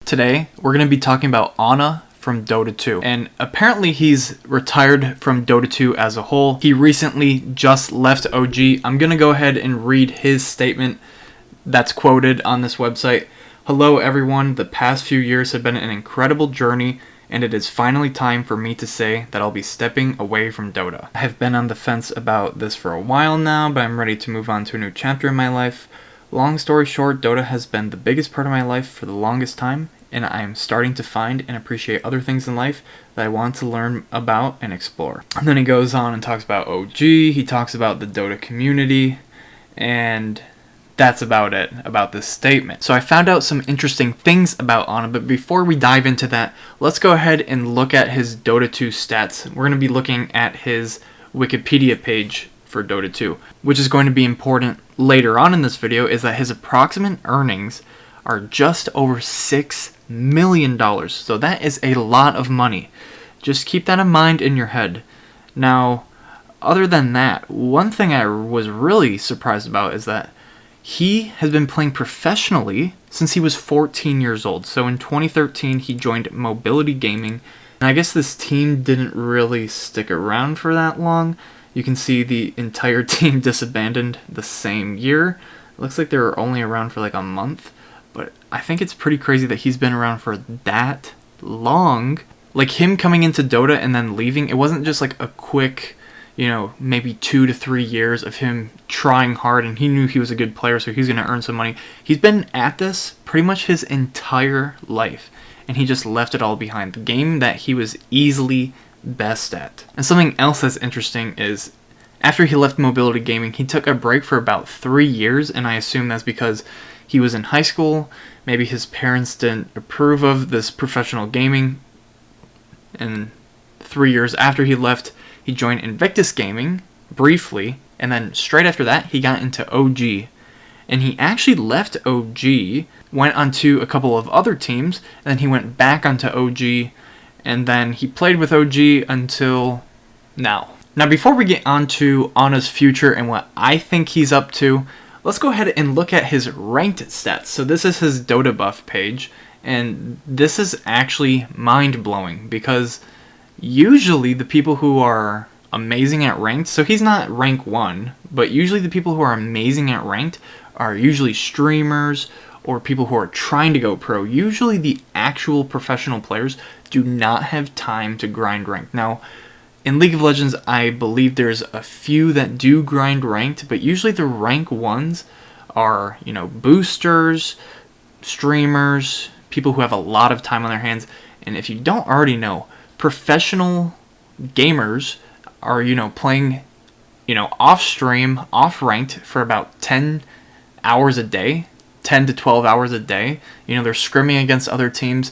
Today, we're going to be talking about Ana from Dota 2. And apparently he's retired from Dota 2 as a whole. He recently just left OG. I'm going to go ahead and read his statement that's quoted on this website. Hello everyone, the past few years have been an incredible journey, and it is finally time for me to say that I'll be stepping away from Dota. I have been on the fence about this for a while now, but I'm ready to move on to a new chapter in my life. Long story short, Dota has been the biggest part of my life for the longest time, and I am starting to find and appreciate other things in life that I want to learn about and explore. And then he goes on and talks about OG, he talks about the Dota community, and that's about it, about this statement. So I found out some interesting things about Ana, but before we dive into that, let's go ahead and look at his Dota 2 stats. We're going to be looking at his Wikipedia page for Dota 2, which is going to be important later on in this video, is that his approximate earnings are just over $6 million. So that is a lot of money. Just keep that in mind in your head. Now, other than that, one thing I was really surprised about is that he has been playing professionally since he was 14 years old. So in 2013, he joined Mobility Gaming. And I guess this team didn't really stick around for that long. You can see the entire team disbanded the same year. It looks like they were only around for like a month. But I think it's pretty crazy that he's been around for that long. Like him coming into Dota and then leaving, it wasn't just like a quick, maybe 2 to 3 years of him trying hard, and he knew he was a good player, so he's going to earn some money. He's been at this pretty much his entire life, and he just left it all behind. The game that he was easily best at. And something else that's interesting is, after he left Mobility Gaming, he took a break for about 3 years, and I assume that's because he was in high school. Maybe his parents didn't approve of this professional gaming, and 3 years after he left, he joined Invictus Gaming briefly, and then straight after that, he got into OG. And he actually left OG, went onto a couple of other teams, and then he went back onto OG, and then he played with OG until now. Now, before we get on to Ana's future and what I think he's up to, let's go ahead and look at his ranked stats. So this is his Dota buff page, and this is actually mind-blowing because usually the people who are amazing at ranked, so he's not rank 1, but usually the people who are amazing at ranked are usually streamers or people who are trying to go pro. Usually the actual professional players do not have time to grind ranked. Now, in League of Legends, I believe there's a few that do grind ranked, but usually the rank 1s are, boosters, streamers, people who have a lot of time on their hands. And if you don't already know, professional gamers are, playing, off stream, off ranked for about 10 hours a day, 10 to 12 hours a day. They're scrimming against other teams.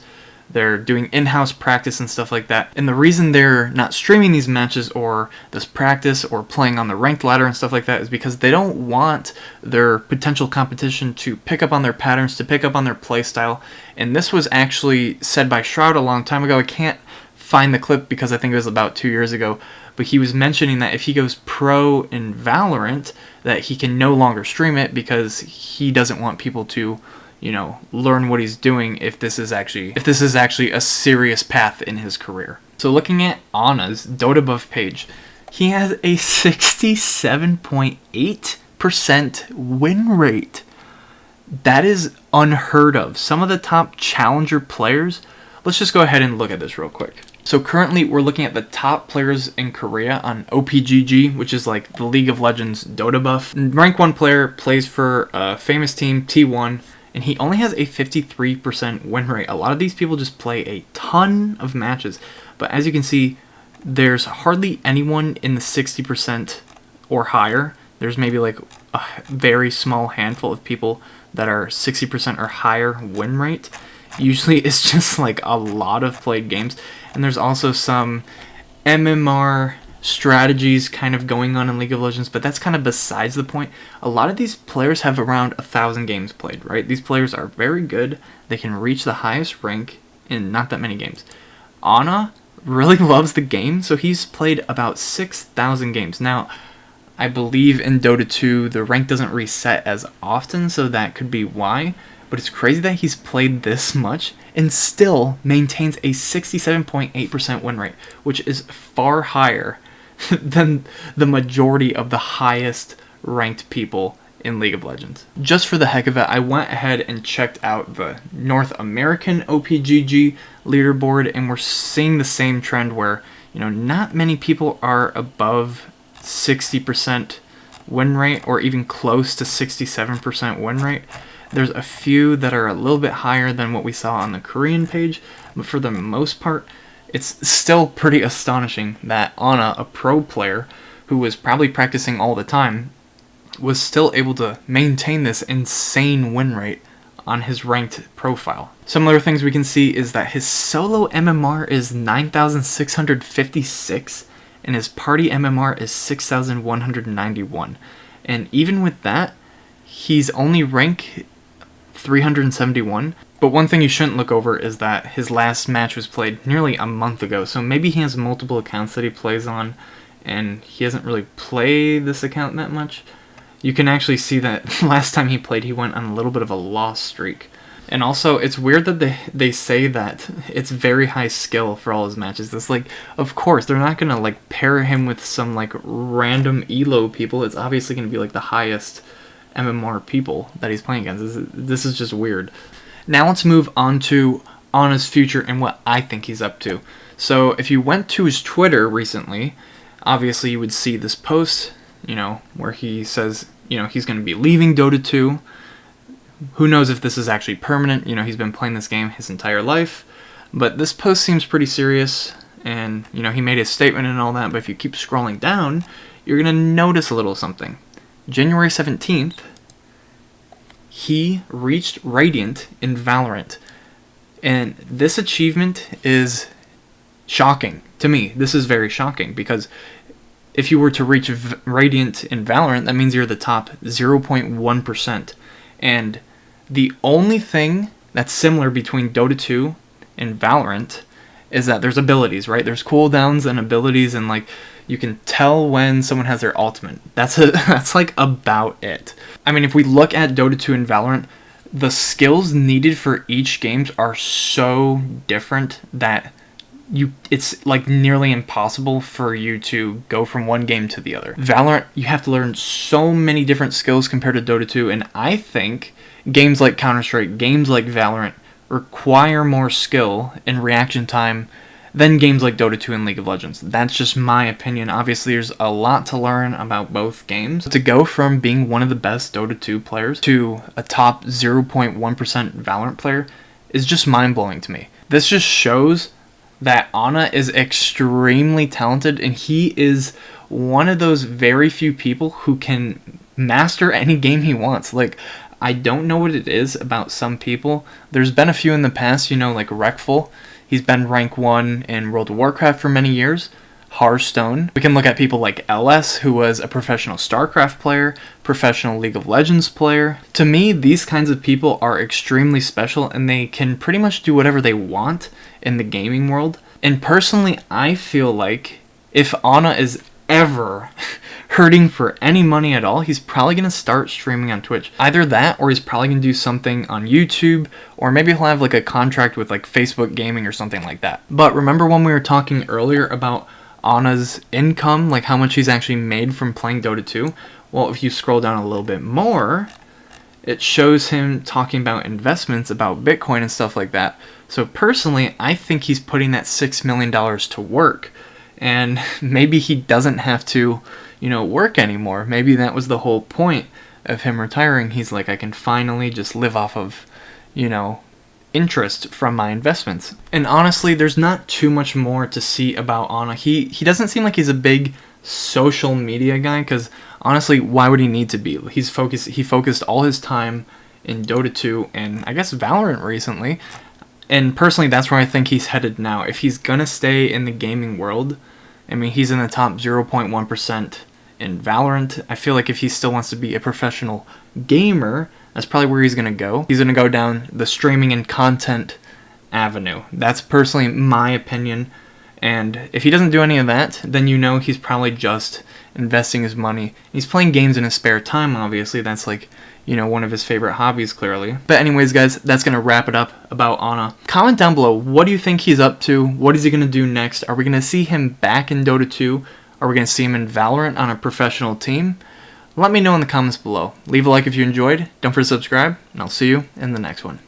They're doing in-house practice and stuff like that. And the reason they're not streaming these matches or this practice or playing on the ranked ladder and stuff like that is because they don't want their potential competition to pick up on their patterns, to pick up on their play style. And this was actually said by Shroud a long time ago. I can't find the clip because I think it was about 2 years ago. But he was mentioning that if he goes pro in Valorant, that he can no longer stream it because he doesn't want people to learn what he's doing if this is actually a serious path in his career. So looking at Ana's Dota buff page, he has a 67.8% win rate. That is unheard of. Some of the top challenger players, let's just go ahead and look at this real quick. So currently we're looking at the top players in Korea on OPGG, which is like the League of Legends Dota buff. Rank 1 player plays for a famous team, T1, and he only has a 53% win rate. A lot of these people just play a ton of matches. But as you can see, there's hardly anyone in the 60% or higher. There's maybe like a very small handful of people that are 60% or higher win rate. Usually it's just like a lot of played games. And there's also some MMR strategies kind of going on in League of Legends, but that's kind of besides the point. A lot of these players have around 1,000 games played, right? These players are very good. They can reach the highest rank in not that many games. Ana really loves the game, so he's played about 6,000 games. Now, I believe in Dota 2, the rank doesn't reset as often, so that could be why. But it's crazy that he's played this much and still maintains a 67.8% win rate, which is far higher than the majority of the highest ranked people in League of Legends. Just for the heck of it, I went ahead and checked out the North American OPGG leaderboard, and we're seeing the same trend where, not many people are above 60% win rate or even close to 67% win rate. There's a few that are a little bit higher than what we saw on the Korean page, but for the most part, it's still pretty astonishing that Ana, a pro player who was probably practicing all the time, was still able to maintain this insane win rate on his ranked profile. Some other things we can see is that his solo MMR is 9,656 and his party MMR is 6,191. And even with that, he's only rank 371. But one thing you shouldn't look over is that his last match was played nearly a month ago, so maybe he has multiple accounts that he plays on and he doesn't really play this account that much. You can actually see that last time he played, he went on a little bit of a loss streak. And also, it's weird that they say that it's very high skill for all his matches. It's like, of course, they're not going to pair him with some random elo people. It's obviously going to be the highest MMR people that he's playing against. This is just weird. Now let's move on to Ana's future and what I think he's up to. So if you went to his Twitter recently, obviously you would see this post, where he says, he's going to be leaving Dota 2. Who knows if this is actually permanent? He's been playing this game his entire life. But this post seems pretty serious, and, he made his statement and all that, but if you keep scrolling down, you're going to notice a little something. January 17th, he reached Radiant in Valorant. And this achievement is shocking to me. This is very shocking, because if you were to reach Radiant in Valorant, that means you're the top 0.1%. And the only thing that's similar between Dota 2 and Valorant is that there's abilities, right? There's cooldowns and abilities, and you can tell when someone has their ultimate. That's about it. I mean, if we look at Dota 2 and Valorant, the skills needed for each game are so different that it's nearly impossible for you to go from one game to the other. Valorant, you have to learn so many different skills compared to Dota 2, and I think games like Counter-Strike, games like Valorant require more skill and reaction time than games like Dota 2 and League of Legends. That's just my opinion. Obviously, there's a lot to learn about both games. To go from being one of the best Dota 2 players to a top 0.1% Valorant player is just mind-blowing to me. This just shows that Ana is extremely talented, and he is one of those very few people who can master any game he wants. I don't know what it is about some people. There's been a few in the past, like Rekful. He's been rank 1 in World of Warcraft for many years. Hearthstone. We can look at people like LS, who was a professional StarCraft player, professional League of Legends player. To me, these kinds of people are extremely special, and they can pretty much do whatever they want in the gaming world. And personally, I feel like if Ana is ever hurting for any money at all, he's probably going to start streaming on Twitch. Either that, or he's probably going to do something on YouTube, or maybe he'll have a contract with Facebook Gaming or something like that. But remember when we were talking earlier about Ana's income, how much he's actually made from playing Dota 2? Well, if you scroll down a little bit more, it shows him talking about investments, about Bitcoin and stuff like that. So personally, I think he's putting that $6 million to work. And maybe he doesn't have to, work anymore. Maybe that was the whole point of him retiring. He's like, I can finally just live off of, interest from my investments. And honestly, there's not too much more to see about Ana. He doesn't seem like he's a big social media guy, because honestly, why would he need to be? He focused all his time in Dota 2 and I guess Valorant recently. And personally, that's where I think he's headed now. If he's gonna stay in the gaming world, I mean, he's in the top 0.1% in Valorant. I feel like if he still wants to be a professional gamer, that's probably where he's gonna go. He's gonna go down the streaming and content avenue. That's personally my opinion. And if he doesn't do any of that, then he's probably just investing his money. He's playing games in his spare time, obviously. That's like, you know, one of his favorite hobbies, clearly. But anyways, guys, that's going to wrap it up about Ana. Comment down below, what do you think he's up to? What is he going to do next? Are we going to see him back in Dota 2? Are we going to see him in Valorant on a professional team? Let me know in the comments below. Leave a like if you enjoyed. Don't forget to subscribe, and I'll see you in the next one.